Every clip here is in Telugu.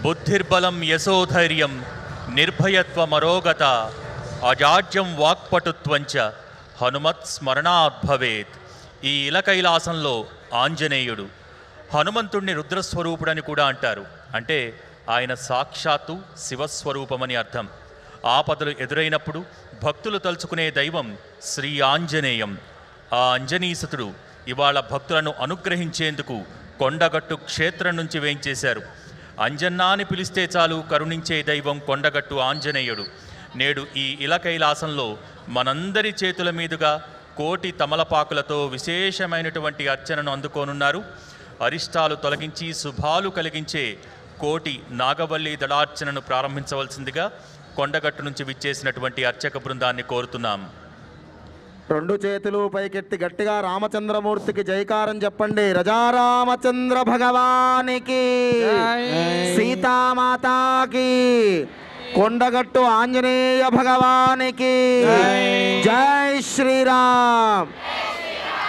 బుద్ధిర్బలం యశోధైర్యం నిర్భయత్వమరోగత అజాడ్యం వాక్పటుత్వంచ హనుమత్ స్మరణాత్ భవేత్. ఈ ఇలకైలాసంలో ఆంజనేయుడు హనుమంతుణ్ణి రుద్రస్వరూపుడని కూడా అంటారు. అంటే ఆయన సాక్షాత్తు శివస్వరూపమని అర్థం. ఆపదలు ఎదురైనప్పుడు భక్తులు తలుచుకునే దైవం శ్రీ ఆంజనేయం. ఆ అంజనీసుతుడు ఇవాళ భక్తులను అనుగ్రహించేందుకు కొండగట్టు క్షేత్రం నుంచి వేంచేశారు. అంజన్నా అని పిలిస్తే చాలు కరుణించే దైవం కొండగట్టు ఆంజనేయుడు. నేడు ఈ ఇలకైలాసంలో మనందరి చేతుల మీదుగా కోటి తమలపాకులతో విశేషమైనటువంటి అర్చనను అందుకోనున్నారు. అరిష్టాలు తొలగించి శుభాలు కలిగించే కోటి నాగవల్లి దళార్చనను ప్రారంభించవలసిందిగా కొండగట్టు నుంచి విచ్చేసినటువంటి అర్చక బృందాన్ని కోరుతున్నాం. రెండు చేతులు పైకెత్తి గట్టిగా రామచంద్రమూర్తికి జైకారం చెప్పండి. రజారామచంద్ర భగవానికి, సీతామాతాకి, కొండగట్టు ఆంజనేయ భగవానికి జై శ్రీరామ్.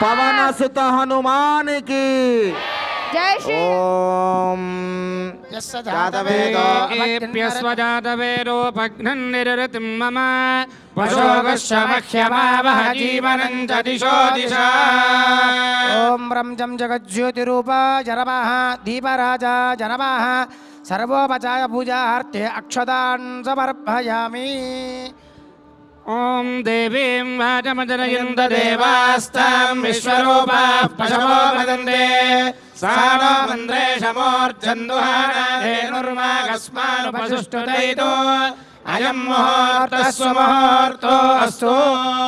పవనసుత హనుమానికి ఓం. జాతవేదోపఘ్నన్నిరతిం మమ పశోగశ్చమహ్యమావహ జీవనం చ దిశో దిశా. ఓం రంజం జగజ్యోతిరూపాయ నమః దీపరాజాయ నమః సర్వోపచాయ పూజార్థే అక్షతాన్ సమర్పయామి. ఓం దేవీం వాచమజనయంత దేవాస్తాం విశ్వరూపాః పశవో వదంతే సానో మంత్రేషమోర్జన్దుహానేనుర్మాగస్మానుపసుష్టుదైతో అయం ముహూర్తః సుముహూర్తో అస్తు.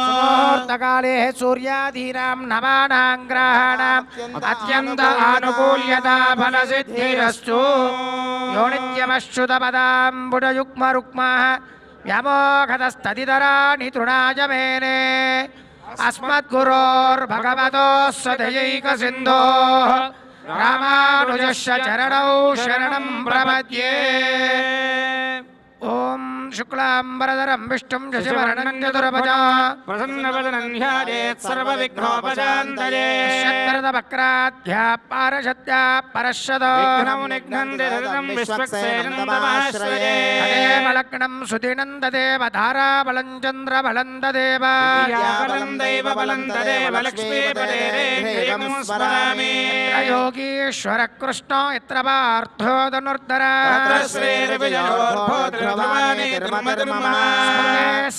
ముహూర్తకాలే సూర్యాదీనాం నవానాం గ్రహాణాం అత్యంత ఆనుకూల్యతా ఫలసిద్ధిరస్తు. యో నిత్యమశ్రుతపదాంబుజయుగ్మరుక్మః వ్యామోఘతస్తదితరాణి తృణాయ మేనే అస్మద్గురోర్భగవతోస్య దయైకసింధోః రామానుజస్య చరణౌ శరణం ప్రపద్యే. ఓం శుక్లాంబరధరం విష్ణుం శశివర్ణం చతుర్భుజం ప్రసన్నవదనం ధ్యాయేత్ సర్వవిఘ్నోపశాంతయే. శతవక్రాధ్యా పారశత్యా పరశదో విఘ్నం నిఘ్నందిరదం విశ్వక్సేనం తమాశ్రయే. తదేవ లగ్నం సుదినం తదేవ ధారాబలం చంద్రబలం తదేవ బలం దైవ బలం తదేవ లక్ష్మీపదేరేం స్మరామి. యోగీశ్వర కృష్ణో యత్ర పార్థో ధనుర్ధరా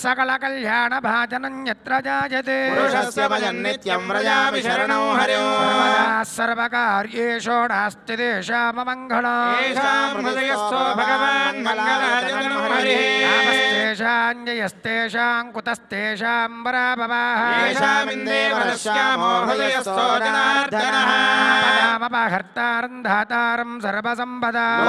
సకల కళ్యాణ భాజనం యత్ర జాయతే సర్వకార్యేషు నాస్తి దేశామమంగళం. నామస్తేషాం జయస్తేషాం కుతస్తేషాం పరాభవః. ఆపదామపహర్తారం ధాతారం సర్వసంపదాం.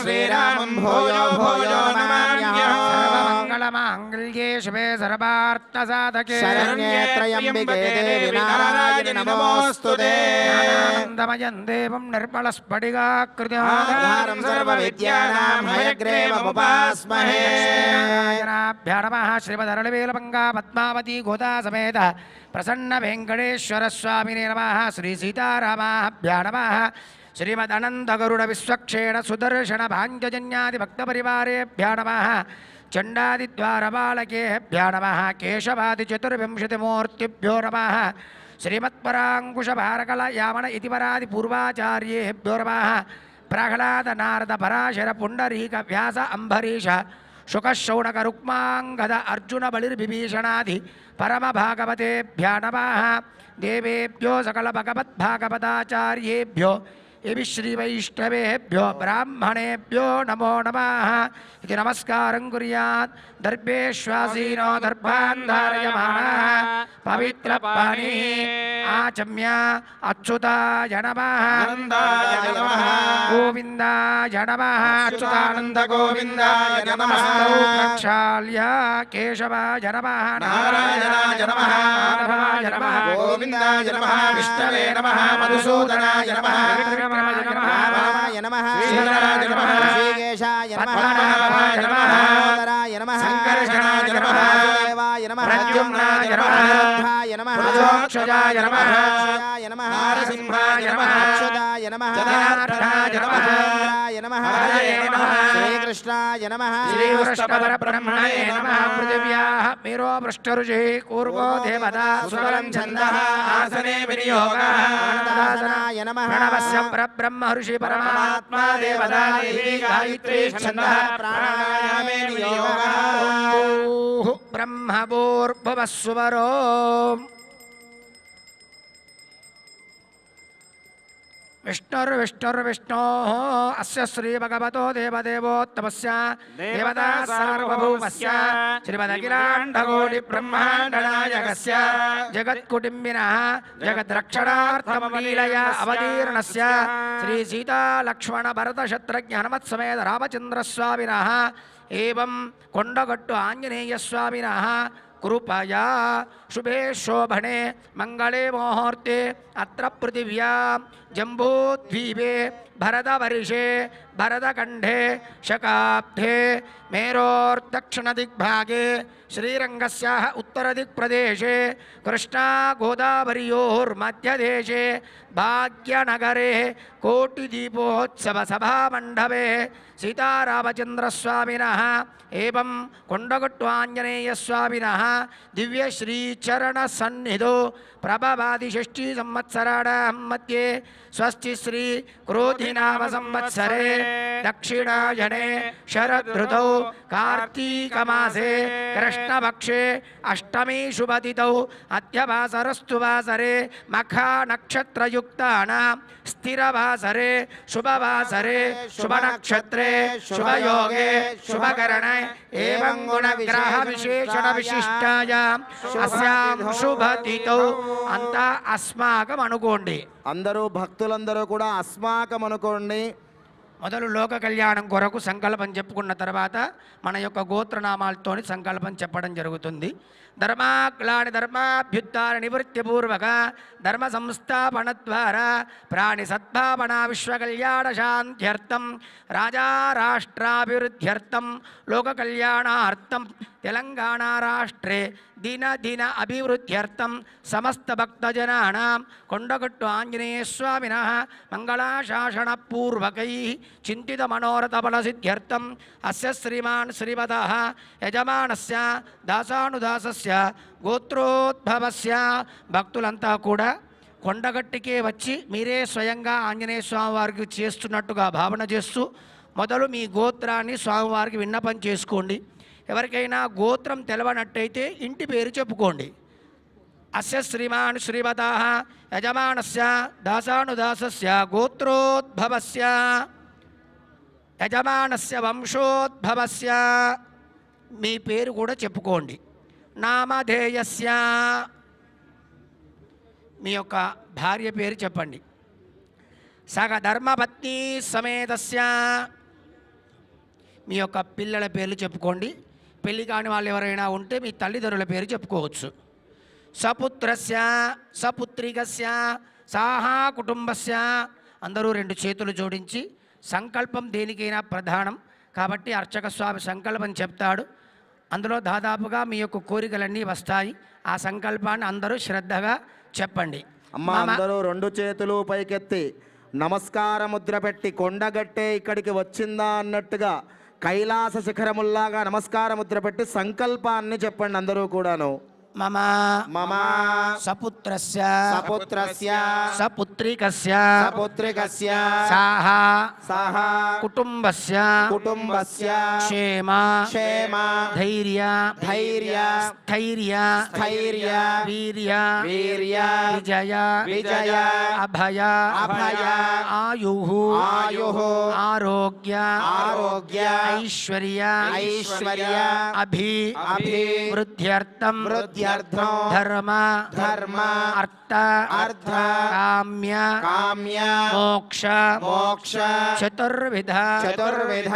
శ్రీరామం భూయో భూయో నమామ్యహం. సర్వమంగళమాంగళ్యే శుభే సర్వార్థసాధకే శరణ్యే త్రయంబికే దేవి నారాయణి నమోస్తుతే. జ్ఞానానందమయం దేవం నిర్మలస్ఫటికాకృతిం సర్వవిద్యానాం హయగ్రీవముపాస్మహే. నారాయణాభ్యో నమః. శ్రీమదరళవేలపంగా పద్మావతి గోదా సమేత ప్రసన్న వెంకటేశ్వర స్వామినే నమః. శ్రీ సీతారామాభ్యో నమః. శ్రీమదనందగరుడ విశ్వక్షేణ సుదర్శన భాంజన్యాది భక్తపరివారేభ్యో నమః. చండాదిద్వారబాలకేభ్యో నమః. కేశవాది చతుర్వింశతిమూర్తిభ్యో నమః. శ్రీమత్పరాంకుశభారకల యామన ఇతివరాది పూర్వాచార్యేభ్యో నమః. ప్రహ్లాద నారద పరాశర పుండరీక వ్యాస అంబరీష శుకశౌనక రుక్మాంగద అర్జున బలిర్విభీషణాది పరమ భాగవతేభ్యో నమః. దేవేభ్యో సకల భగవద్భాగవతాచార్యేభ్యో ఏవి శ్రీవైష్ణవేభ్యో బ్రాహ్మణేభ్యో నమో నమః. ఇది నమస్కారం కుర్యాత్. దర్భేశ్వాసీనో దర్భాన్ ధారయమాణః పవిత్రపాణి ఆచమ్య అచ్యుతాయ నమః. గోవిందాయ నమః. అచ్యుతానంద గోవిందాయ నమః. ప్రక్షాళ్య కేశవాయ నమః. నారాయణాయ నమః. మాధవాయ నమః. గోవిందాయ నమః. విష్ణవే నమః. మధుసూదనాయ నమః. రామాయ నమః. శ్రీధరాయ నమః. శ్రీకేశాయ నమః. పద్మనాభాయ నమః. దామోదరాయ నమః. సంకర్షణాయ నమః. దేవాయ నమః. ప్రద్యుమ్నాయ నమః. అనిరుద్ధాయ నమః. ప్రజోక్షజాయ నమః. అక్షయాయ నమః. నారసింహాయ నమః. అక్షదాయ నమః. జనార్దనాయ నమః. చంద్రాయ నమః హరయే నమః శ్రీకృష్ణాయ నమః శ్రీకృష్ణపరబ్రహ్మణే నమః పృథివ్యాః మేరో పృష్ఠరుషి కూర్వో దేవతా సువరం ఛందః ఆసనే వినియోగః గణనాథాయ నమః ప్రణవస్య పరబ్రహ్మ ఋషి పరమాత్మా దేవతా దేవీ గాయత్రీ ఛందః ప్రాణాయామే వినియోగః బ్రహ్మభూర్భువస్సువరో విష్ణుర్విష్ణుర్విష్ణోः అస్య శ్రీభగవతో దేవదేవోత్తమస్య దేవతా సార్వభౌమస్య శ్రీమదఖిలాండకోటిబ్రహ్మాండనాయకస్య జగత్కుటుంబినः జగద్రక్షణార్థం లీలయా అవతీర్ణస్య శ్రీ సీతాలక్ష్మణ భరతశత్రుఘ్న హనుమత్సమేత రామచంద్రస్వామినः ఏవం కొండగట్టు ఆంజనేయస్వామినः कृपया शुभे शोभने मंगले मुहूर्ते अत्र पृथिव्यां जम्बूद्वीपे भरतवर्षे भरतखण्डे शकाब्दे मेरोर्दक्षिणदिग्भागे श्रीरङ्गस्याः उत्तरदिक्प्रदेशे कृष्णा गोदावर्योर्मध्यदेशे भाग्यनगरे कोटिदीपोत्सवसभामण्डपे सीतारामचन्द्रस्वामिनः एवं कोण्डगट्टु आञ्जनेयस्वामिनः दिव्यश्रीचरणसन्निधौ प्रभवादिषष्ठी संवत्सराणां मध्ये स्वस्ति श्री क्रोधिनाम संवत्सरे दक्षिणायने शरदृतौ कार्तीकमासे कृष्णपक्षे अष्टमी शुभतिथौ अद्यवासरस्तु वासरे मखा नक्षत्रयुक्तानां स्थिरवासरे शुभवासरे शुभनक्षत्रे शुभयोगे शुभकरणे एवं गुणविग्रह विशेषण विशिष्टायां अस्यां शुभतिथौ अंता अस्माकं अनुकोंडि అందరూ భక్తులందరూ కూడా అస్మాకం అనుకోండి. మొదలు లోక కళ్యాణం కొరకు సంకల్పం చెప్పుకున్న తర్వాత మన యొక్క గోత్రనామాలతోని సంకల్పం చెప్పడం జరుగుతుంది. ధర్మాగ్లాని ధర్మాభ్యుత్థాన నివృత్తిపూర్వక ధర్మ సంస్థాపన ద్వారా ప్రాణి సద్భావన విశ్వకళ్యాణ శాంత్యర్థం రాజా రాష్ట్రాభివృద్ధ్యర్థం లోక కళ్యాణార్థం తెలంగాణ రాష్ట్రే దిన దిన అభివృద్ధ్యర్థం సమస్త భక్తజనానాం కొండగట్టు ఆంజనేయస్వామినः మంగళాశాసనపూర్వకైः చింతిత మనోరథ ఫలసిద్ధ్యర్థం అస్య శ్రీమాన్ శ్రీమతः యజమానస్య దాసానుదాసస్య గోత్రోద్భవస్య భక్తులంతా కూడా కొండగట్టికే వచ్చి మీరే స్వయంగా ఆంజనేయ స్వామి వారికి చేస్తున్నట్టుగా భావన చేస్తూ మొదలు మీ గోత్రాన్ని స్వామివారికి విన్నపం చేసుకోండి. ఎవరికైనా గోత్రం తెలవనట్టయితే ఇంటి పేరు చెప్పుకోండి. అస్య శ్రీమాన్ శ్రీమతः యజమానస్య దాసానుదాసస్య గోత్రోద్భవస్య యజమానస్య వంశోద్భవస్య మీ పేరు కూడా చెప్పుకోండి. నామధేయస్య మీ యొక్క భార్య పేరు చెప్పండి. సగ ధర్మపత్ని సమేతస్య మీ యొక్క పిల్లల పేర్లు చెప్పుకోండి. పెళ్లి కాని వాళ్ళు ఎవరైనా ఉంటే మీ తల్లిదండ్రుల పేరు చెప్పుకోవచ్చు. సపుత్రస్య సపుత్రికస్య సాహా కుటుంబస్య అందరూ రెండు చేతులు జోడించి సంకల్పం దేనికైనా ప్రధానం కాబట్టి అర్చక స్వామి సంకల్పం చెప్తాడు. అందులో దాదాపుగా మీ యొక్క కోరికలన్నీ వస్తాయి. ఆ సంకల్పాన్ని అందరూ శ్రద్ధగా చెప్పండి. అమ్మ అందరూ రెండు చేతులు పైకెత్తి నమస్కార ముద్ర పెట్టి కొండగట్టే ఇక్కడికి వచ్చిందా అన్నట్టుగా కైలాస శిఖరముల్లాగా నమస్కార ముద్ర పెట్టి సంకల్పాన్ని చెప్పండి అందరూ కూడాను. మమ మమ సపుత్రస్య సపుత్రస్య సపుత్రికస్య సపుత్రికస్య సాహ సహ కుటుంబస్య కుటుంబస్య క్షేమ క్షేమ ధైర్య ధైర్య స్థైర్య స్థైర్య వీర్య వీర్య విజయ విజయ అభయ అభయ ఆయుః ఆయుః ఆరోగ్య ఆరోగ్య ఐశ్వర్య ఐశ్వర్య అభి అభివృద్ధ్యర్థం ధర్మ ధర్మ అర్థ అర్థ కామ్య కామ్య మోక్ష మోక్ష చతుర్విధ చతుర్విధ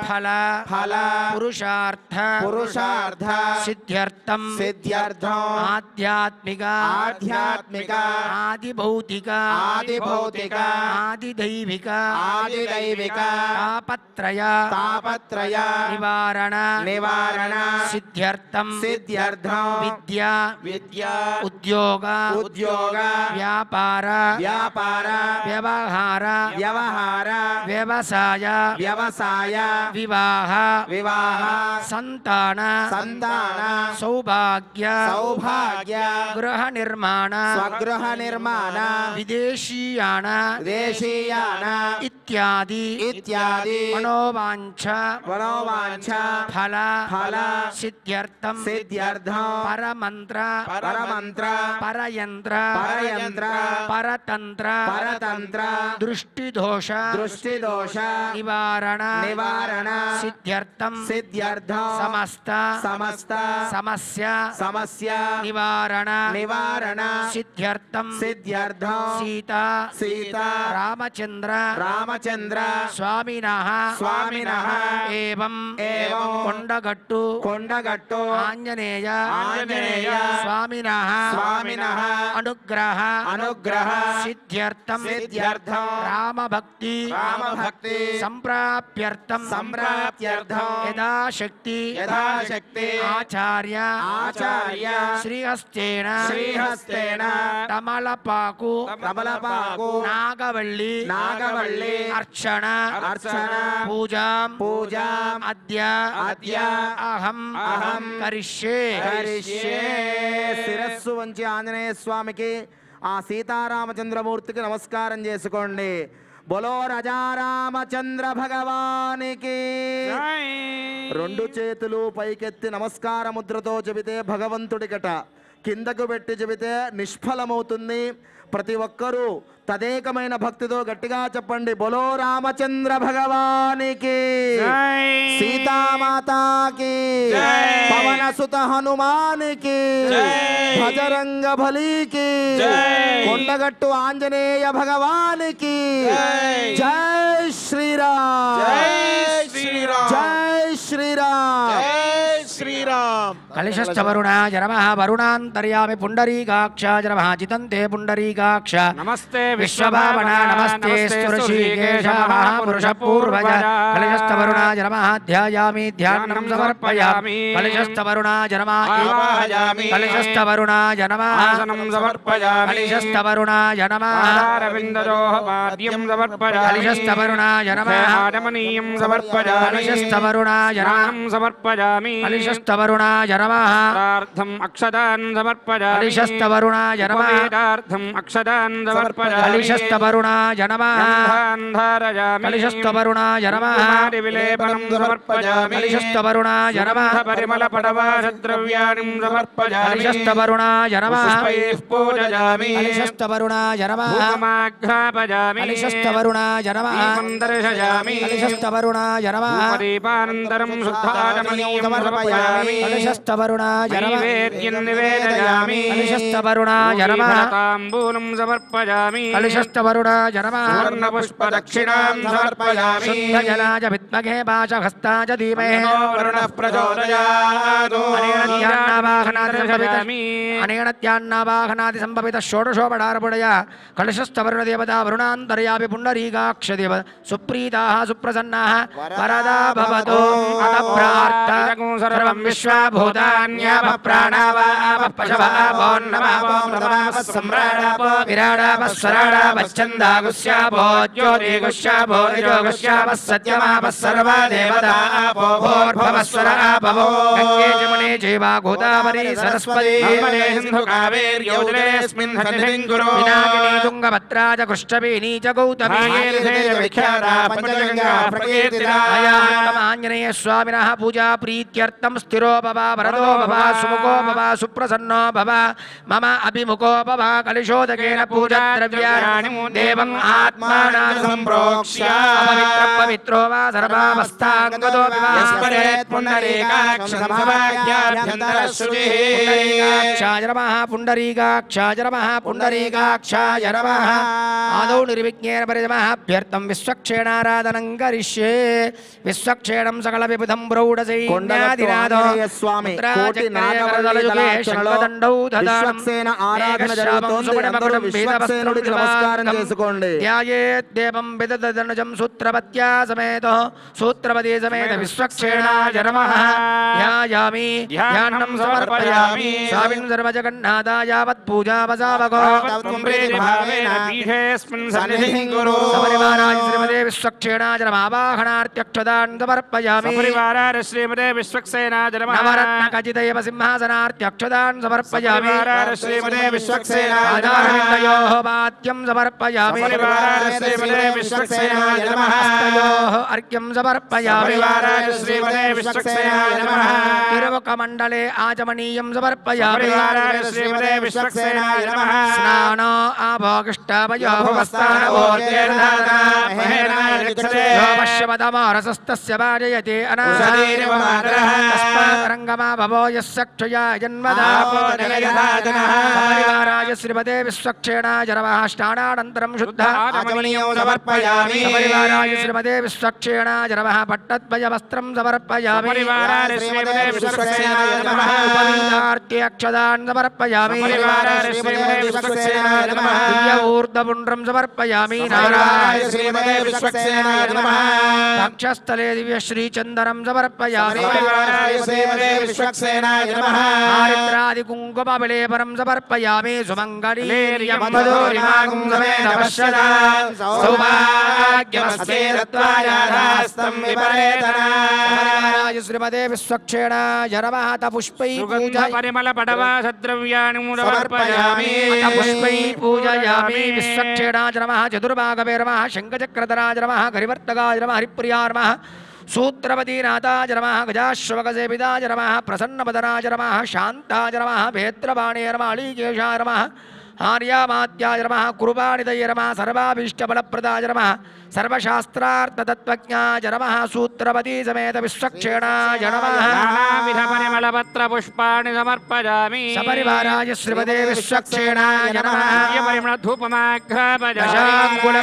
ఫల ఫల పురుషార్థ పురుషార్థ సిద్ధ్యర్థం సిద్ధ్యర్థం ఆధ్యాత్మిక ఆధ్యాత్మిక ఆదిభౌతిక ఆదిభౌతిక ఆదిదైవిక ఆదిదైవిక తాపత్రయ తాపత్రయ నివారణ నివారణ సిద్ధ్యర్థం సిద్ధ్యర్థం విద్య విద్యా విద్యా ఉద్యోగ ఉద్యోగ వ్యాపార వ్యాపార వ్యవహార వ్యవహార వ్యవసాయ వ్యవసాయ వివాహ వివాహ సంతాన సంతాన సౌభాగ్య సౌభాగ్య గృహ నిర్మాణ స్వగృహ నిర్మాణ విదేశీయాన దేశీయాన ఇత్యాది ఇత్యాది మనోవాంఛ మనోవాంఛ ఫల ఫల సిద్ధ్యర్థం సిద్ధ్యర్థం పరమంత్ర పరమంత్ర పరయంత్ర పరయంత్ర పరతంత్ర పరతంత్ర దృష్టిదోష దృష్టిదోష నివారణ నివారణ సిద్ధ్యర్థం సిద్ధ్యర్థం సమస్త సమస్త సమస్య సమస్య నివారణ నివారణ సిద్ధ్యర్థం సిద్ధ్యర్థం సీత సీత రామచంద్ర రామచంద్ర స్వామినః స్వామినః ఏవం ఏవం కొండగట్టు కొండగట్టు ఆంజనేయ ఆంజనేయ స్వామినః స్వామినః అనుగ్రహ అనుగ్రహ సిద్ధ్యర్థం సిద్ధ్యర్థం రామభక్తి రామభక్తి సంప్రాప్యర్థం సంప్రాప్త్యర్థం యథాశక్తి యథాశక్తి ఆచార్య ఆచార్య శ్రీహస్తేన శ్రీహస్తేన తమలపాకు తమలపాకు నాగవల్లి నాగవల్లి అర్చన అర్చన పూజాం పూజాం అద్య అద్య అహం అహం కరిష్యే కరిష్యే. శిరస్సు వంచి ఆంజనేయ స్వామికి ఆ సీతారామచంద్రమూర్తికి నమస్కారం చేసుకోండి. బోలో రాజారామచంద్ర భగవానికి. రెండు చేతులు పైకెత్తి నమస్కార ముద్రతో చెబితే భగవంతుడికట, కిందకు పెట్టి చెబితే నిష్ఫలమవుతుంది. ప్రతి ఒక్కరూ తదేకమైన భక్తితో గట్టిగా చెప్పండి, బోలో రామచంద్ర భగవానికి, సీతామాతాకి, పవన సుత హనుమానికి, భజరంగ బలికి, కొండగట్టు ఆంజనేయ భగవానికి. జై శ్రీరామ్, జై శ్రీరామ్, శ్రీరామ్. కలిశస్థవరుణాయ నమః. వరుణాంతర్యామి పుండరీకాక్షాయ నమః. జితంతే పుండరీకాక్ష నమస్తే విశ్వభావన నమస్తే ఋషికేశ మహాపురుష పూర్వజ. కలిశస్థవరుణాయ నమః. ధ్యాయామి ధ్యానం సమర్పయామి. కలిశస్థవరుణాయ నమః. ఆవాహయామి. కలిశస్థవరుణాయ నమః. ఆసనం సమర్పయామి. కలిశస్థవరుణాయ నమః. ఆధారవిందయోః పాద్యం సమర్పయామి. కలిశస్థవరుణాయ నమః. ఆచమనీయం సమర్పయామి. కలిశస్థవరుణాయ నమః. స్నానం సమర్పయామి. కలిశస్థవరుణాయ నమః. ప్రార్థం అక్షదాన్ సమర్పయామి. కలిశస్థవరుణాయ నమః. ఉపవేదార్థం అక్షదాన్ సమర్పయామి. కలిశస్థవరుణాయ నమః. గంధాన్ ధారయామి. కలిశస్థవరుణాయ నమః. కుమారి విలేపనం సమర్పయామి. కలిశస్థవరుణాయ నమః. పరిమళ పడవాసద్రవ్యాణి సమర్పయామి. కలిశస్థవరుణాయ నమః. పుష్పైః పూజయామి. కలిశస్థవరుణాయ నమః. భూమాఘ్రాపయామి. కలిశస్థవరుణాయ నమః. దీపం దర్శయామి. కలిశస్థవరుణాయ నమః. దీపానంతరం శుద్ధాచమనీయం సమర్పయామి. కలిశస్థవరుణాయ నమః. నైవేద్యం నివేదయామి. కలిశస్థవరుణాయ నమః. తాంబూలం సమర్పయామి. కలిశస్థవరుణాయ నమః. సువర్ణపుష్పదక్షిణాం సమర్పయామి. శుద్ధజలాయ విద్మహే పాశహస్తాయ ధీమహి. వరుణః ప్రచోదయాతు. అనేన ధ్యానావాహనాది సంభవిత సమర్పయామి. అనేన ధ్యానావాహనాది సంభవిత షోడశోపడారపుడయ కలిశస్థవరుణ దేవతా వరుణాంతర్యామి పుండరీకాక్ష దేవ సుప్రీతాః సుప్రసన్నాః వరదా భవతు. అత ప్రార్థ సర్వం విశ్వభూతాన్యాప ప్రాణావాప పశవో నమో నమః సమ్రాడాప విరాడాప స్వరాడాప ఛందాగుస్యాపో జ్యోతిగుస్యాపో యోగస్యాప సత్యమాప సర్వా దేవతాపో భూర్భవస్వరాపవో గంగే జమునే చైవ గోదావరి సరస్వతి నర్మదే సింధు కావేర్యోజనేస్మిన్ సన్నిధిం కురు. పినాకినీ తుంగభద్రా చ కృష్ణవేణీ చ గౌతమీ విఖ్యాతా పంచగంగా ప్రకీర్తితా. ఆంజనేయ స్వామినః పూజా ప్రీత్యర్థం స్థిరో భవ వరదో భవ సుముఖో భవ సుప్రసన్నో భవ మమ అభిముఖో భవ. కలిశోదకేన పూజా ద్రవ్యాణి దేవం ఆత్మానం సంప్రోక్ష్య. అపవిత్రం పవిత్రో వా సర్వావస్థాంగతో యస్మరేత్ పుండరీకాక్ష సమవాక్యాభ్యంతరశ్రుతిః. పుండరీకాక్షాయ నమః. పుండరీకాక్షాయ నమః. పుండరీకాక్షాయ నమః. ఆదౌ నిర్విఘ్నేన పరితమః విశ్వక్షేణారాధనం కరిష్యే. విశ్వక్షేణం సకల విబుధం ప్రౌఢసైన్యాదినాదో కొండగట్టు ఆంజనేయ స్వామి కోటి నాగవల్లి దళార్చనలో విశ్వక్సేన ఆరాధన జరుగుతోంది. అందరూ విశ్వక్సేనుడికి నమస్కారం చేసుకోండి. దేవం విదదనుజం సూత్రపత్యా సమేత సూత్రపతి సమేత విశ్వక్సేనాయ నమః ధ్యాయామి ధ్యానం సమర్పయామి స్వామిన్ సర్వజగన్నాథ యావత్ పూజావసావగో సపరివారాయ శ్రీమతే విశ్వక్సేనాయ నమః ఆవాహనార్థ్యక్షదాన్ సమర్పయామి శ్రీమతే విశ్వక్సేనాయ నమః నవరత్నఖచితైవ సింహాసనార్థ్యక్షదాన్ సమర్పయామి శ్రీమతే విశ్వక్సేనాయ ఆధారవిందయోః వాద్యం సమర్పయామి శ్రీమతే విశ్వక్సేనాయ నమః హస్తయోః అర్ఘ్యం సమర్పయామి శ్రీమతే విశ్వక్సేనాయ నమః తిరుముఖమండలే ఆచమనీయం సమర్పయామి శ్రీమతే విశ్వక్సేనాయ నమః స్నాన ఆభోగిష్టామయో పశ్యమతమారసస్తస్య వాజయతే అనాశరీరమాతరంగమా భవో యస్య క్షయా జన్మదాపరివారాయ శ్రీమతే విశ్వక్సేనాయ నమః స్నానానంతరం శుద్ధ సమర్పయామి పరివారాయ శ్రీమతే విశ్వక్సేనాయ నమః పట్టద్వయ వస్త్రం సమర్పయామి శ్రీమతే విశ్వక్సేనాయ నమః ఉపవీతార్థ్యక్షదాన్ సమర్పయామి శ్రీమతే విశ్వక్సేనాయ నమః ఊర్ధ్వపుండ్రం సమర్పయామి శ్రీమతే విశ్వక్సేనాయ నమః వక్షస్థలే దివ్యశ్రీచందనం సమర్పయామి శ్రీమతే విశ్వక్సేనాయ నమః ఆరిద్రాది కుంకుమ విలేపనం సమర్పయామి సుమంగళీ శ్రీమతే విశ్వక్సేనాయ నమః పుష్పై పరిమళ పడవాసద్రవ్యాణి సమర్పయామి పుష్పై పూజయామి విశ్వక్సేనాయ నమః చతుర్భాగవే నమః శంఖచక్రధరాయ నమః హరివర్తగాయ నమః హరిప్రియాయ నమః सूत्रपतिनाथाय नमः गजाश्वकसेविताय नमः प्रसन्नपदनाय नमः शान्ताय नमः भेत्रबाणे नमः अलीकेशाय नमः आर्यामात्याय नमः कुर्बाणितये नमः सर्वाभीष्टफलप्रदाय नमः सर्वशास्त्रार्थतत्त्वज्ञाय नमः सूत्रपति समेत विश्वक्सेनाय नमः परिमलपत्रपुष्पाणि समर्पयामि सपरिवाराय श्रीमते विश्वक्सेनाय नमः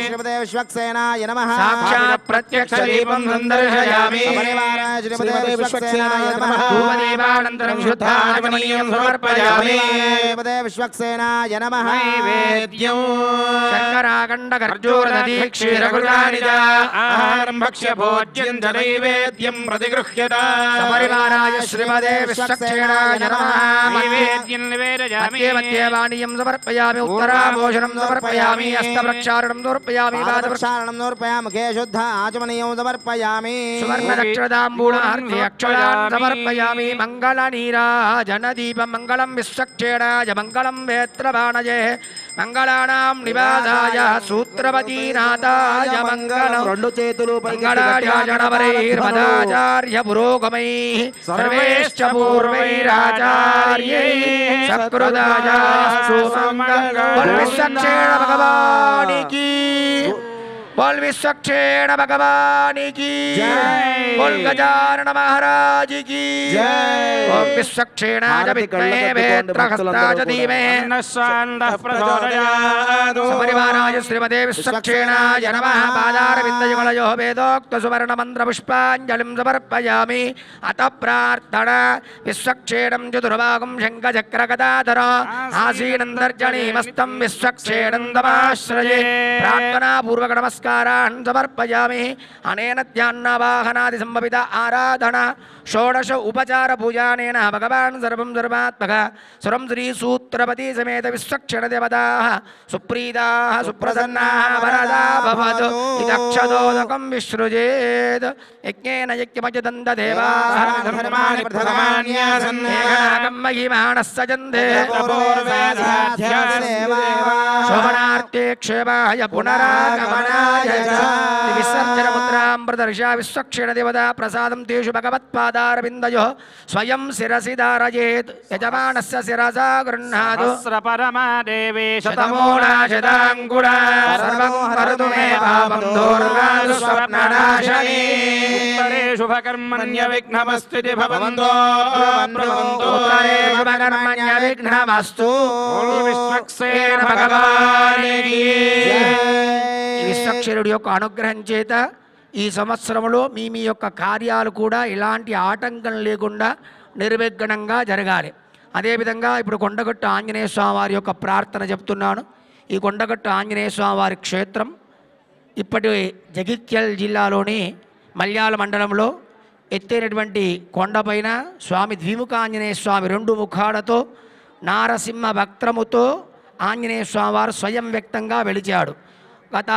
श्रीमते विश्वक्सेनाय नमः साक्षात् प्रत्यक्षदीपं सन्दर्शयामि सपरिवाराय श्रीमते विश्वक्सेनाय नमः धूपदीपानन्तरं शुद्धाचमनीयं समर्पयामि श्रीमते विश्वक्सेनाय नमः नैवेद्यं शर्कराखण्डखर्जूरदीक्षीरकृतानि च आहारं भक्ष्य भोज्यं च नैवेद्यं प्रतिगृह्यता सपरिवाराय श्रीमते विश्वक्सेनाय नमः नैवेद्यं निवेदयामि मध्ये वाणीयं समर्पयामि उत्तराभूषणं समर्पयामि हस्तप्रक्षालनं समर्पयामि पादप्रक्षालनं समर्पयामि मुखे शुद्ध आचमनीयं समर्पयामि सुवर्णदक्षिणताम्बूलमर्घ्यक्षदान् समर्पयामि मङ्गलनीराजनदीपं मङ्गलं विश्वक्सेनाय मङ्गलं वेत्रबाणये मंगलानां निवासाय सूत्रपतिनाथाय मंगलम् రెండు చేతులు मंगलाचार्य पुरोगमैः सर्वेश्च पूर्वैराचार्यैः सकृदायास्तु मंगलम् विश्वक्सेन भगवान् की बोल विश्वक्सेन भगवान की बोल गजानन महाराज की ओम विश्वक्सेनाय विद्महे वेत्रहस्ताय धीमहि सपरिवाराय श्रीमते विश्वक्सेनाय नमः पादारविन्दयुगलयोः वेदोक्त सुवर्ण मंत्र पुष्पाञ्जलिं समर्पयामि अत प्रार्थना विश्वक्सेनं चतुर्भागं शङ्खचक्रगदाधर आसीनन्तर्जनीमस्तं विश्वक्सेनं तमाश्रये प्रार्थना पूर्वक नमस्कार समर्पयामि अनेन ध्यानावाहनादि संभवित आराधना षोडश उपचार पूजानेन भगवान् सर्वं सर्वात्मक सर्वं श्री सूत्रपति समेत विश्वक्सेन देवताः सुप्रीताः सुप्रसन्नाः वरदा भवतु इदक्षदोदकं विसृजेत् यज्ञेन यज्ञमजदन्त देवाः धर्माणि प्रथमान्यासन् एकनाकं महिमानः सजन्ते शोभनार्थे क्षेमाय पुनरागमनाय विसर्जनमुद्रां प्रदर्शय विश्वक्सेन देवता प्रसादं तेषु भगवत्पादारविन्दयोः स्वयं शिरसि धारयेत् यजमानस्य शिरसा गृह्णातु परमा देवी शतमूलाशताङ्कुरा सर्वं करोतु मे पापं दोर्गादु स्वप्ननाशनी उत्तरे शुभकर्मण्य विघ्नमस्ति भवन्तो उत्तरे शुभकर्मण्य विघ्नमस्तु विश्वक्सेन भगवान् की విశ్వక్సేనుడి యొక్క అనుగ్రహం చేత ఈ సంవత్సరంలో మీ యొక్క కార్యాలు కూడా ఎలాంటి ఆటంకం లేకుండా నిర్విఘ్నంగా జరగాలి. అదేవిధంగా ఇప్పుడు కొండగట్టు ఆంజనేయ స్వామి వారి యొక్క ప్రార్థన చెప్తున్నాను. ఈ కొండగట్టు ఆంజనేయ స్వామి వారి క్షేత్రం ఇప్పటి జగిత్యాల జిల్లాలోని మల్యాల మండలంలో ఎత్తైనటువంటి కొండపైన స్వామి ద్విముఖ ఆంజనేయ స్వామి 2 ముఖాలతో నారసింహ వక్త్రముతో ఆంజనేయ స్వామి వారు స్వయం వ్యక్తంగా వెలిచాడు. గత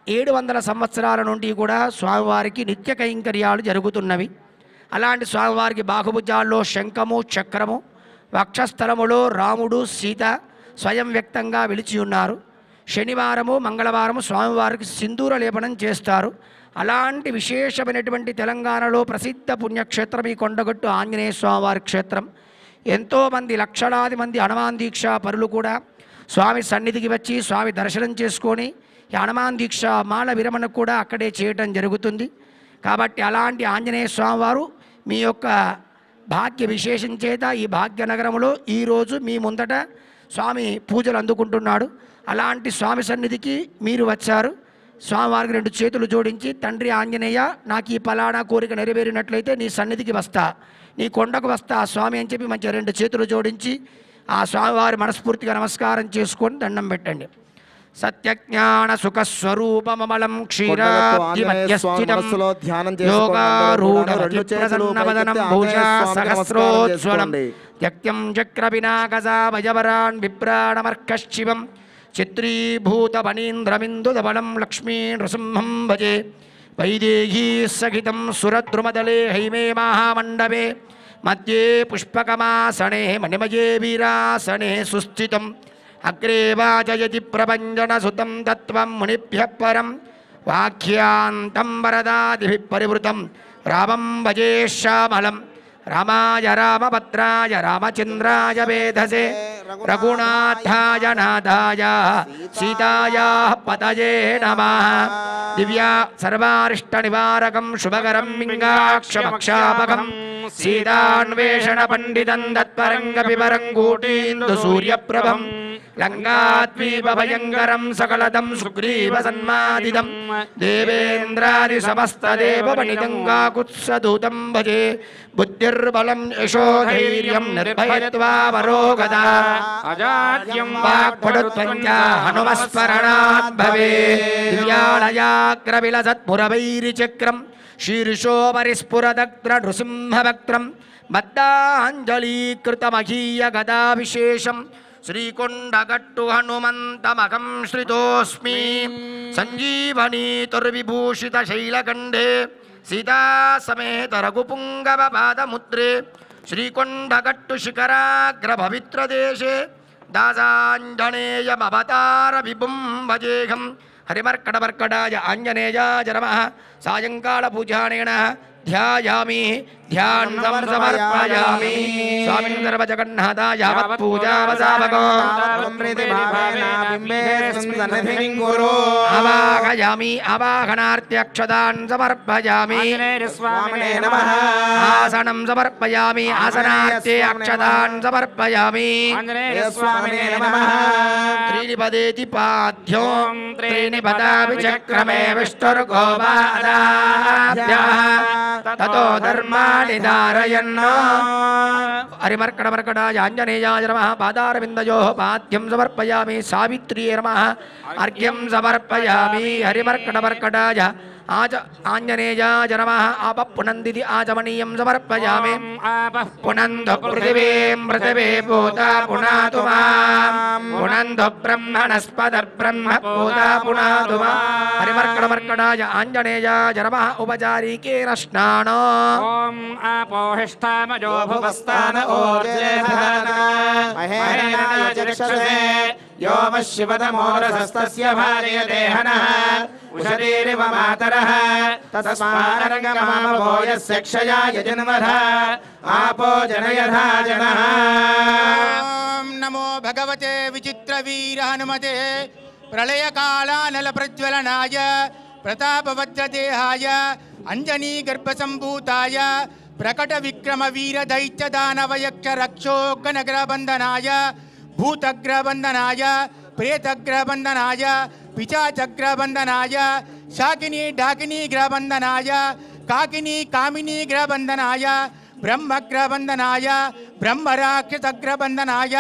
700 సంవత్సరాల నుండి కూడా స్వామివారికి నిత్య కైంకర్యాలు జరుగుతున్నవి. అలాంటి స్వామివారికి బాహుభుజాల్లో శంఖము చక్రము, వక్షస్థలములో రాముడు సీత స్వయం వ్యక్తంగా వెలిచి ఉన్నారు. శనివారము మంగళవారము స్వామివారికి సింధూర లేపనం చేస్తారు. అలాంటి విశేషమైనటువంటి తెలంగాణలో ప్రసిద్ధ పుణ్యక్షేత్రం ఈ కొండగట్టు ఆంజనేయ స్వామివారి క్షేత్రం. ఎంతోమంది లక్షలాది మంది హనుమాన్ దీక్ష పరులు కూడా స్వామి సన్నిధికి వచ్చి స్వామి దర్శనం చేసుకొని ఈ హనుమాన్ దీక్ష మాల విరమణ కూడా అక్కడే చేయటం జరుగుతుంది. కాబట్టి అలాంటి ఆంజనేయ స్వామివారు మీ యొక్క భాగ్య విశేషం చేత ఈ భాగ్యనగరంలో ఈరోజు మీ ముందట స్వామి పూజలు అందుకుంటున్నాడు. అలాంటి స్వామి సన్నిధికి మీరు వచ్చారు. స్వామివారికి 2 చేతులు జోడించి, తండ్రి ఆంజనేయ, నాకు ఈ పలానా కోరిక నెరవేరినట్లయితే నీ సన్నిధికి వస్తా, నీ కొండకు వస్తా స్వామి అని చెప్పి మంచిగా 2 చేతులు జోడించి ఆ స్వామివారి మనస్ఫూర్తిగా నమస్కారం చేసుకొని దండం పెట్టండి. సత్యజ్ఞాన సుఖస్వరూపమమలం క్షీరాబ్ధిమధ్యస్థితం యోగారూఢమతిప్రసన్నవదనం భూషా సహస్రోజ్వలం త్యక్త్యం చక్రవినాకసాభయవరాన్ విప్రాణమర్కశివం చిత్రీభూతవనీంద్రమిందుదబలం లక్ష్మీ నృసింహం భజే వైదేహీ సహితం సురద్రుమదలే హైమే మహామండపే మధ్యే పుష్పకమాసనే మణిమయే వీరాసనే సుస్థితం అగ్రే వాచయతి ప్రభంజనసుతం తత్వం మునిభ్యః పరం వాక్యాంతం వరదాదిభిః పరివృతం రామం భజే శ్యామలం రామాయ రామభద్రాయ రామచంద్రాయ వేధసే రఘునాథాయ నాథాయ సీతాయాః పతయే నమః. దివ్యా సర్వారిష్ట నివారకం శుభకరం మింగాక్షమక్షాపకం సీతాన్వేషణ పండితం తత్పరంగ పిబరం కూటీందు సూర్యప్రభం లంకాద్వీప భయంకరం సకలదం సుగ్రీవ సన్మాదిదం దేవేంద్రాది సమస్తదేవ వనితం కాకుత్సదూతం భజే బుద్ధిర్బలం యశోధైర్యం నిర్భయత్వావరోగదా అజాడ్యం వాక్పటుత్వం చ హనుమస్మరణాత్ భవేత్. దివ్యాలయాగ్రవిలసత్పురవైరిచక్రం శీర్షోపరిస్ఫురదగ్ర నృసింహవక్త్రం బద్ధాంజలీకృతమహీయ గదావిశేషం శ్రీకొండగట్టు హనుమంతమహం శ్రితోస్మి. సంజీవనీతుర్విభూషిత శైలకంఠే సీతాసమేత రఘుపుంగవ పాదముద్రే శ్రీకొండగట్టు శిఖరాగ్ర పవిత్రదేశే దాసాంజనేయమవతార విభుం భజేహం. హరిమర్కటమర్కటాయ ఆంజనేయాయ నమః. సాయంకాల పూజానేన ధ్యాయామి ధ్యానం సమర్పయామి. స్వామిన్ సర్వజగన్నాథాయ పూజావసామగో అవాహయామి అవాహనార్థ్యక్షతాన్ సమర్పయామి. ఆసనం సమర్పయామి ఆసనార్థే అక్షతాన్ సమర్పయామి. త్రీణి పదేతి పాద్యోం త్రీణి పదాభి చక్రమే విష్ణుర్గోపాదాభ్యః తతో ధర్మాణి ధారయన్న. హరిమర్కటమర్కటాయ ఆంజనేయాయ నమః. పాదారవిందయోః పాద్యం సమర్పయామి. సావిత్ర్యై నమః. అర్ఘ్యం సమర్పయామి. హరిమర్కటమర్కటాయ ఆంజనేయాయ నమః. ఆపః పునందితి ఆచమనీయం సమర్పయామి. పునందు పృథివీం పృథివీ పూతా పునాతు మాం. పునందు బ్రహ్మణస్పద బ్రహ్మ పూతా పునాతు మాం. హరిమర్కటమర్కటాయ ఆంజనేయాయ నమః. ఉపచారికేన స్నానో ఓం ఆపోహిష్టామజో భువస్థాన ఓర్జేధానా చక్షుషే యోమశివతమోరసస్తస్య భార్యతే హనః ఉషదీరివ మాతరః తస్మానర్గమామభోయస్య క్షయాయ జన్మధ ఆపో జనయథా జనః. ఓం నమో భగవతే విచిత్రవీర హనుమతే ప్రళయకాళానల ప్రజ్వలనాయ ప్రతాపవజ్రదేహాయ అంజనీగర్భసంభూతాయ ప్రకట విక్రమ వీర దైత్య దానవయక్ష రక్షోగ్గనగ్రబంధనాయ భూతగ్రబంధనాయ ప్రేతగ్రబంధనాయ పిచాచగ్రబంధనాయ శాకిని డాకిని గ్రహబంధనాయ కాకిని కామిని గ్రహబంధనాయ బ్రహ్మగ్రహబంధనాయ బ్రహ్మరాక్షసగ్రహబంధనాయ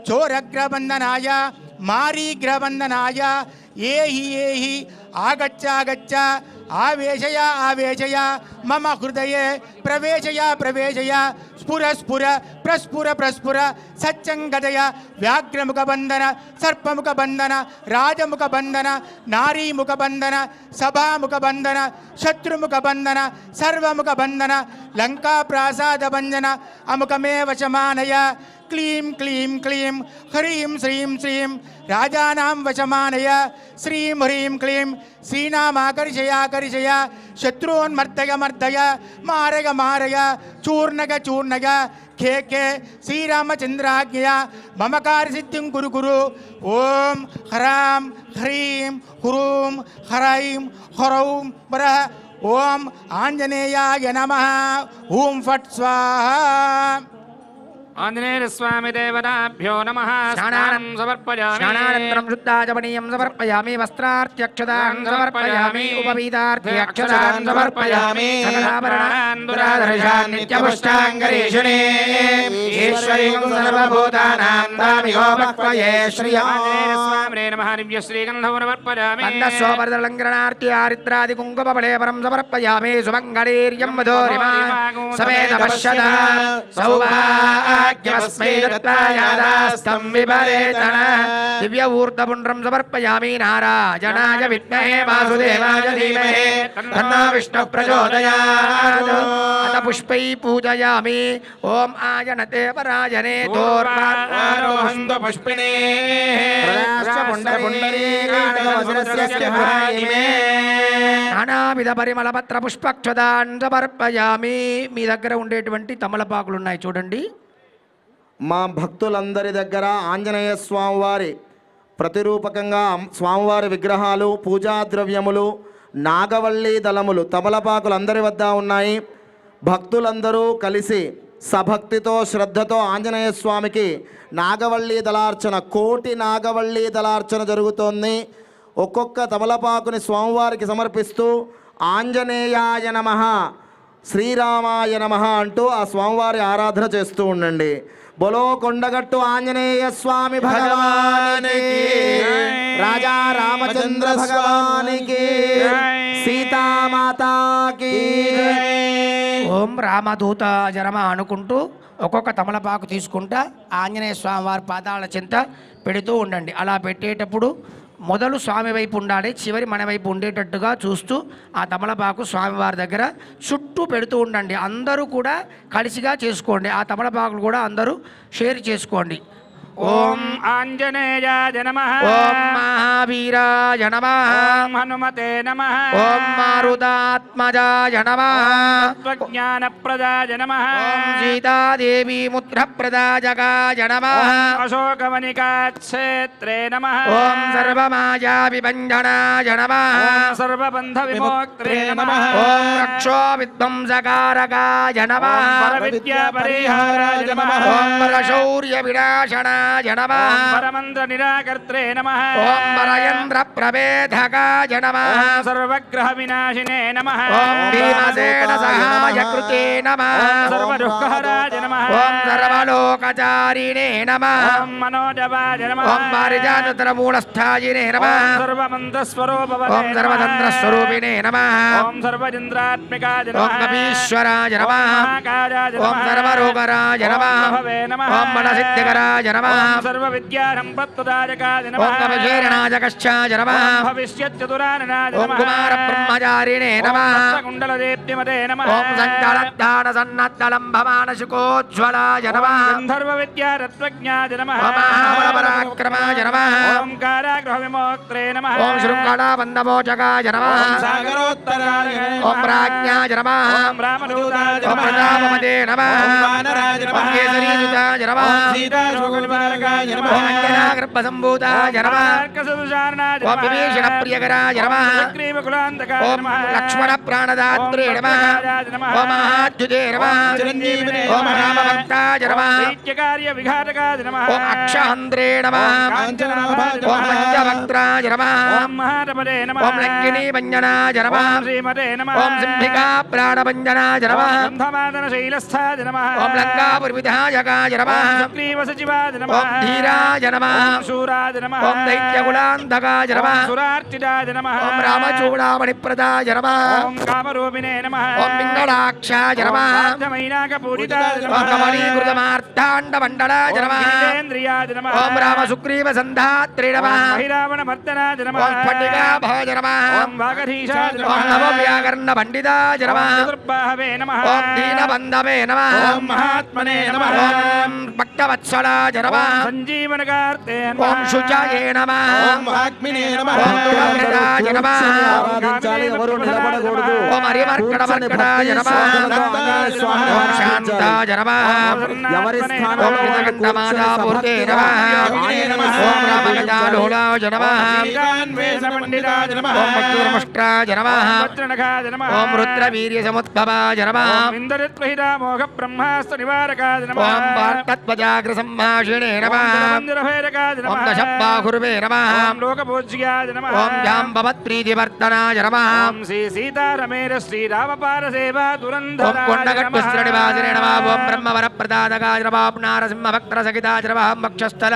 చోరగ్రహబంధనాయ మారీగ్రహబంధనాయ ఏహి ఏహి ఆగచ్చాగచ్చ ఆవేశయ ఆవేశయ మమ హృదయే ప్రవేశయ ప్రవేశయ స్ఫుర స్ఫుర ప్రస్ఫుర ప్రస్ఫుర సత్యంగదయ వ్యాఘ్రముఖ బంధన సర్పముఖ బంధన రాజముఖ బంధన నారీముఖ బంధన సభాముఖ బంధన శత్రుముఖ బంధన సర్వముఖ బంధన లంకా ప్రాసాద బంధన అముఖమే వశమానయ క్లీం క్లీం క్లీం హ్రీం శ్రీం శ్రీం రాజానాం వశమానయ శ్రీం హ్రీం క్లీం శ్రీనామాకర్షయాకర్షయ శత్రూన్మర్దయ మర్దయ మారయ మారయ చూర్ణగ చూర్ణగ ఖే ఖే శ్రీరామచంద్రాజ్ఞయ మమ కార్యసిద్ధిం కురు కురు ఓం హ్రాం హ్రీం హ్రూం హ్రైం హ్రౌం వరః ఓం ఆంజనేయాయ నమః ఓం ఫట్ స్వాహా ఆంజనేయ స్వామి దేవతాభ్యో నమః స్నానం సమర్పయామి స్నానానంతరం శుద్ధాచమనీయం సమర్పయామి వస్త్రార్త్యక్షతాన్ సమర్పయామి ఉపవీతార్త్యక్షతాన్ సమర్పయామి సకలాభరణాన్ దురాదర్శాన్ నిత్యపుష్టాంగరీషుణే ఈశ్వరీం సర్వభూతానాం దామిహోపక్వయే శ్రియా ఆంజనేయ స్వామినే నమః దివ్యశ్రీగంధం సమర్పయామి అందస్వపరదలంకరణార్త్యారిత్రాది కుంకుమఫలేపరం సమర్పయామి సుమంగళీర్యం మధోరిమా సమేత పశ్యత సౌభాగ్యమస్మై దత్తాయాదాస్తం విపరేతన దివ్య ఊర్ధపుండ్రం సమర్పయామి నారాయణాయ విద్మహే వాసుదేవాయ ధీమహి తన్నో విష్ణుః ప్రచోదయాత్ అత పుష్పై పూజయామి ఓం ఆయనతే పరాయణే దోర్వారోహంతు పుష్పిణే నానావిధ పరిమళపత్ర పుష్పక్షదాన్ సమర్పయామి. మీ దగ్గర ఉండేటువంటి తమలపాకులు ఉన్నాయి చూడండి. మా భక్తులందరి దగ్గర ఆంజనేయ స్వామివారి ప్రతిరూపకంగా స్వామివారి విగ్రహాలు, పూజా ద్రవ్యములు, నాగవల్లి దళములు, తమలపాకులు అందరి వద్ద ఉన్నాయి. భక్తులందరూ కలిసి సభక్తితో శ్రద్ధతో ఆంజనేయ స్వామికి నాగవల్లి దళార్చన, కోటి నాగవల్లి దళార్చన జరుగుతోంది. ఒక్కొక్క తమలపాకుని స్వామివారికి సమర్పిస్తూ ఆంజనేయాయ నమః, శ్రీరామాయ నమః అంటూ ఆ స్వామివారి ఆరాధన చేస్తూ ఉండండి. బోలో కొండగట్టు ఆంజనేయ స్వామి భగవానికి, రాజా రామచంద్ర భగవానికి, సీతామాతాకి. ఓం రామదూత జరమ అనుకుంటూ ఒక్కొక్క తమలపాకు తీసుకుంటా ఆంజనేయ స్వామి వారి పాదాల చెంత పెడుతూ ఉండండి. అలా పెట్టేటప్పుడు మొదలు స్వామి వైపు ఉండాలి, చివరి మన వైపు ఉండేటట్టుగా చూస్తూ ఆ తమలపాకు స్వామివారి దగ్గర చుట్టూ పెడుతూ ఉండండి. అందరూ కూడా కలిసిగా చేసుకోండి. ఆ తమలపాకులు కూడా అందరూ షేర్ చేసుకోండి. ఓం ఆంజనేయాయ నమః ఓం మహావీరాయ నమః ఓం హనుమతే నమః ఓం మారుతాత్మజాయ నమః తత్వజ్ఞానప్రదాయ నమః ఓం సీతాదేవి ముద్రప్రదాయకాయ నమః ఓం అశోకవనికాక్షేత్రే నమః ఓం సర్వమాయా విభంజనాయ నమః ఓం సర్వబంధ విమోక్త్రే నమః ఓం రక్షో విధ్వంసకారకాయ నమః ఓం పరవిద్యా పరిహారాయ నమః ఓం పరశౌర్య వినాశనాయ నమః ఓం పరమంత్ర నిరాకర్త్రే నమః ఓం పరయంద్ర ప్రభేదకాయ నమః ఓం సర్వగ్రహ వినాశినే నమః ఓం భీమసేన సహాయకృతే నమః ఓం సర్వదుఃఖహరాయ నమః ఓం సర్వలోకచారిణే నమః ఓం మనోజవాయ నమః ఓం పారిజాతమూలస్థాయినే నమః ఓం సర్వమంత్రస్వరూపవతే ఓం సర్వతంత్రస్వరూపిణే నమః ఓం సర్వచంద్రాత్మికాయ ఓం నమః కపీశ్వరాయ నమః మహాకాయాయ ఓం నమః సర్వరూపరాయ నమః భవే నమః ఓం మనసిద్ధికరాయ నమః ఓం సర్వవిద్యాసంపత్ప్రదాయకాయ నమః ఓం కవిశేరణాజకశ్చాయ నమః ఓం భవిష్యత్చతురాననాయ ఓం నమః కుమార బ్రహ్మచారిణే నమః ఓం కుండలదేప్తిమతే నమః ఓం సంకలద్దాన సన్నద్దలంభమానశుకోజ్వలాయ నమః గంధర్వవిద్యారత్వజ్ఞాయ నమః ఓం మహాబలపరాక్రమాయ నమః ఓం కారాగృహ విమోక్త్రే నమః ఓం శృంఖలాబంధమోచకాయ నమః ఓం సాగరోత్తరాయ ఓం ప్రాజ్ఞాయ నమః ఓం రామదూతాయ ఓం నమః ప్రజాపమతే నమః ఓం వానరాయ నమః ఓం కేసరీసుతాయ నమః ఓం సీతాశోకనివాసాయ నివారకాయ నమః ఓం అంజనాగర్భసంభూతాయ నమః కసదుశారణాయ ఓం విభీషణ ప్రియకరాయ నమః గ్రీవకులాంతకాయ ఓం నమః లక్ష్మణ ప్రాణదాత్రే నమః ఓం మహాద్యుతే నమః చిరంజీవినే ఓం రామభక్తాయ నమః దైత్యకార్య విఘాతకాయ నమః ఓం అక్షహంద్రే నమః కాంచనాభాయ ఓం పంచభక్త్రాయ నమః ఓం మహాతపదే నమః ఓం లంకినీ భంజనాయ నమః ఓం శ్రీమతే నమః ఓం సింహికా ప్రాణభంజనాయ నమః గంధమాదన శైలస్థాయ నమః ఓం లంకాపురవిధాయకాయ నమః సుగ్రీవ సచివాయ నమః ఓం ధీరాయ నమః ఓం శూరాయ నమః ఓం దైత్యకులాంధకాయ నమః సురార్చితాయ నమః ఓం రామచూడామణిప్రదాయ నమః ఓం కామరూపిణే నమః ఓం పింగళాక్షాయ నమః మైనాకపూరితాయ ఓం నమః కమలీకృతమార్తాండమండలాయ నమః ఇంద్రియాయ నమః ఓం రామసుగ్రీవ సంధాత్రే నమః మహిరావణ మర్దనాయ నమః ఓం స్ఫటికాభాయ నమః ఓం వాగధీశాయ ఓం నమః నవవ్యాకరణ పండితాయ నమః చతుర్బాహవే నమః ఓం దీనబంధవే నమః ఓం మహాత్మనే నమః ఓం భక్తవత్సలాయ నమః సంజీవనకార్తే ఓం శుచాయే నమః ఓం వాగ్మినే నమః ఓం దుఃఖభృతాయ నమః ఆరాధించాలి, ఎవరు నిలబడకూడదు. ఓం హరిమర్కటమర్కటాయ నమః ఓం శాంతాయ నమః ఎవరి ఓం స్థానంలో వాళ్ళు నీలకంఠమాదాపూర్తే నమః ఓం రామగజాలోలాయ నమః పండితాయ నమః ఓం భక్తుర్ముష్ట్రాయ నమః వజ్రనఖాయ నమః ఓం రుద్రవీర్యసముద్భవాయ నమః ఇంద్రత్వహితామోఘ బ్రహ్మాస్త్ర నివారకాయ నమః ఓం వార్తత్వజాగ్రసంభాషిణే నమః మందిరభైరకాయ ఓం నమః దశబాహుర్వే నమః ఓం లోకపూజ్యాయ నమః ఓం జాంబవత్ప్రీతివర్ధనాయ నమః ఓం శ్రీ సీతారమేర శ్రీరామపార సేవా ఓం దురంధరాయ కొండగట్టుశ్రనివాసినే నమః ఓం బ్రహ్మవరప్రదాదకాయ నమః నారసింహభక్తరసహితాయ నమః వక్షస్థల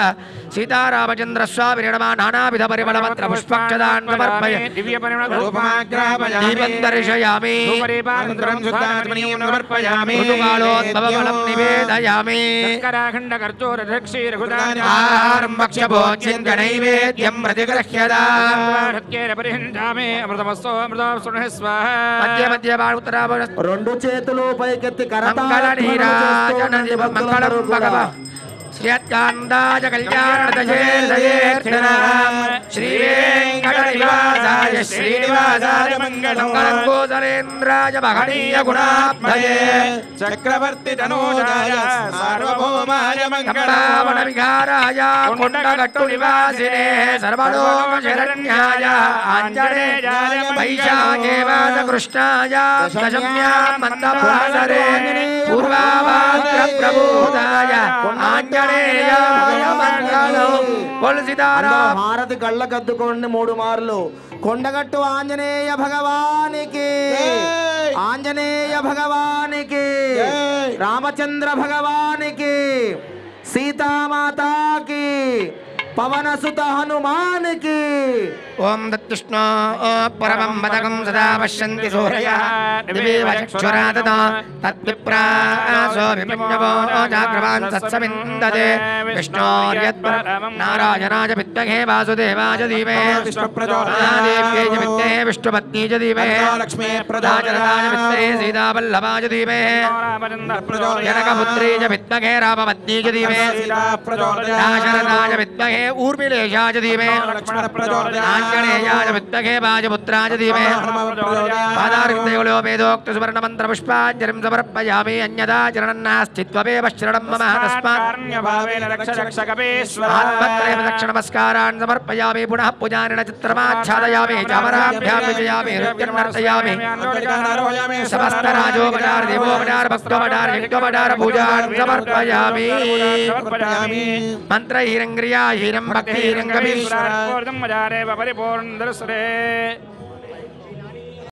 సీతారామచంద్రస్వామినే నమః నానావిధ పరిమళమంత్ర పుష్పక్షదాన్ సమర్పయ దివ్య పరిమళ ధూపమాగ్రాపయామి దీపం దర్శయామి పరిపాకంద్రం శుద్ధాత్మనీయం సమర్పయామి ఋతుకాలోద్భవఫలం నివేదయామి శంకరాఖండ కర్జూర ధక్షీరఘుదాని ఆహారం భక్ష్యభోజ్యం చ నైవేద్యం ప్రతిగృహ్యదా హత్యేన పరిహించామి అమృతమస్తో అమృతం సునః స్వాహ మధ్య మధ్య బాణుతరాభ రెండు చేతులు పైకెత్తి కరతాళ మంగళ నీరాజన మంగళం భగవ శ్రీయత్కాందాయ కళ్యాణదయేర్దయేర్ధన శ్రీ వెంకటనివాసాయ శ్రీనివాసాయ మంగళం గోసలేంద్రాయ మహనీయ గుణాబ్ధయే చక్రవర్తి తనూజాయ సార్వభౌమాయ కంబావన విహారాయ కొండగట్టు నివాసినే సర్వలోక శరణ్యాయ ఆంజనేయాయ వైశాఖే వాస కృష్ణాయ దశమ్యా మందవాసరే పూర్వాభాద్ర ప్రబోధాయ ఆంజనేయాయ మంగళం కొలసిదారాం హారతి కళ్ళకద్దుకోండి 3 మార్లు. కొండగట్టు ఆంజనేయ భగవానికి, ఆంజనేయ భగవానికి, రామచంద్ర భగవానికి, సీతామాతాకి, పవనసుత హనుమానికి. ఓం దత్తుష్ణో పరమం పదకం సదా పశ్యంతి సూరయః దివేవ చక్షురాదత తద్విప్రాసో విపన్నవో జాగ్రవాన్ తత్సవిందతే విష్ణోర్యత్పరం నారాయణాయ విద్మహే వాసుదేవాయ ధీమహి మహాదేవ్యై చ విద్మహే విష్ణుపత్నీ చ ధీమహి లక్ష్మీప్రదాయ విద్మహే సీతావల్లభాయ ధీమహి జనకపుత్రీ చ విద్మహే రామపత్నీ చ ధీమహి దాశరథాయ విద్మహే ఊర్మిళేశాయ ధీమహి ఆంజనేయాయ విద్మహే వాజపుత్రాయ ధీమహి పాదారవిందయోలో వేదోక్త సువర్ణ మంత్ర పుష్పాంజలిం సమర్పయామి అన్యదా చరణం నాస్తి త్వమేవ శరణం మమ తస్మాత్ ఆత్మత్రయ ప్రదక్షిణ నమస్కారాన్ సమర్పయామి పునః పూజానిన చిత్రమాచ్ఛాదయామి చామరాభ్యాం విజయామి నృత్యం నర్తయామి సమస్త రాజోపచార దేవోపచార భక్తోపచార యజ్ఞోపచార పూజాన్ సమర్పయామి మంత్ర హీరంగ్రియా హీరం భక్తి హీరంగభీశ్వర పరిపూర్ణ దర్శనే